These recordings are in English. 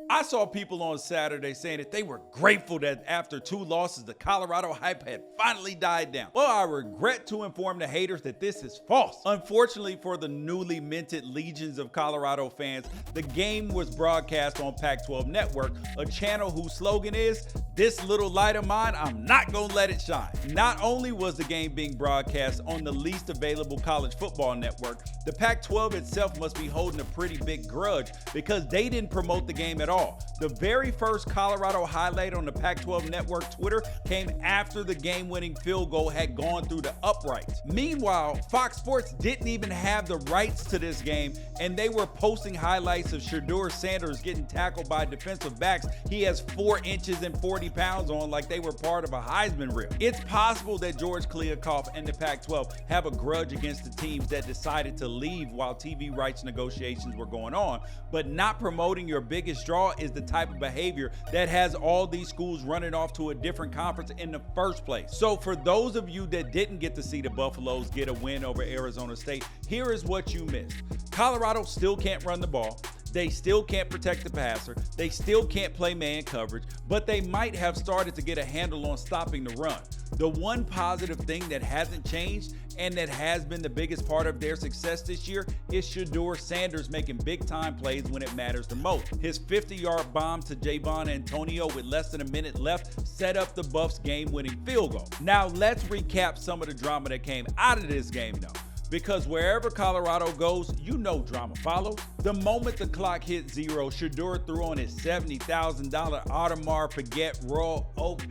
I saw people on Saturday saying that they were grateful that after 2 losses, the Colorado hype had finally died down. Well, I regret to inform the haters that this is false. Unfortunately for the newly minted legions of Colorado fans, the game was broadcast on Pac-12 Network, a channel whose slogan is, "This little light of mine, I'm not gonna let it shine." Not only was the game being broadcast on the least available college football network, the Pac-12 itself must be holding a pretty big grudge because they didn't promote the game at all. The very first Colorado highlight on the Pac-12 Network Twitter came after the game-winning field goal had gone through the uprights. Meanwhile, Fox Sports didn't even have the rights to this game, and they were posting highlights of Shedeur Sanders getting tackled by defensive backs he has 4 inches and 40 pounds on like they were part of a Heisman reel. It's possible that George Kliavkoff and the Pac-12 have a grudge against the teams that decided to leave while TV rights negotiations were going on, but not promoting your biggest draw is the type of behavior that has all these schools running off to a different conference in the first place. So for those of you that didn't get to see the Buffaloes get a win over Arizona State, here is what you missed. Colorado still can't run the ball. They still can't protect the passer. They still can't play man coverage, but they might have started to get a handle on stopping the run. The one positive thing that hasn't changed and that has been the biggest part of their success this year is Shedeur Sanders making big-time plays when it matters the most. His 50-yard bomb to Javon Antonio with less than a minute left set up the Buffs' game-winning field goal. Now let's recap some of the drama that came out of this game though. Because wherever Colorado goes, you know drama follows. The moment the clock hit 0, Shedeur threw on his $70,000 Audemars Piguet Royal Oak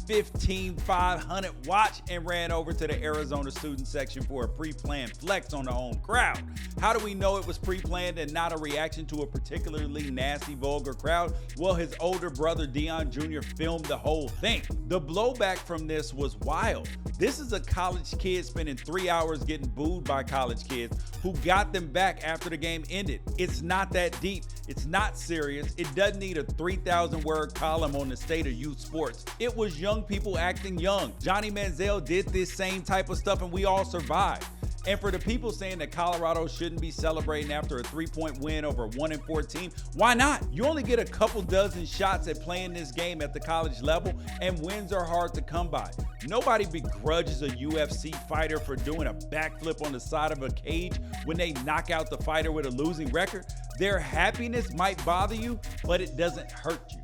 15,500 watch and ran over to the Arizona student section for a pre-planned flex on the home crowd. How do we know it was pre-planned and not a reaction to a particularly nasty, vulgar crowd? Well, his older brother Dion Jr. filmed the whole thing. The blowback from this was wild. This is a college kid spending 3 hours getting booed by college kids who got them back after the game ended. It's not that deep. It's not serious. It doesn't need a 3,000-word column on the state of youth sports. It was young people acting young. Johnny Manziel did this same type of stuff and we all survived. And for the people saying that Colorado shouldn't be celebrating after a 3-point win over a 1-14, why not? You only get a couple dozen shots at playing this game at the college level, and wins are hard to come by. Nobody begrudges a UFC fighter for doing a backflip on the side of a cage when they knock out the fighter with a losing record. Their happiness might bother you, but it doesn't hurt you.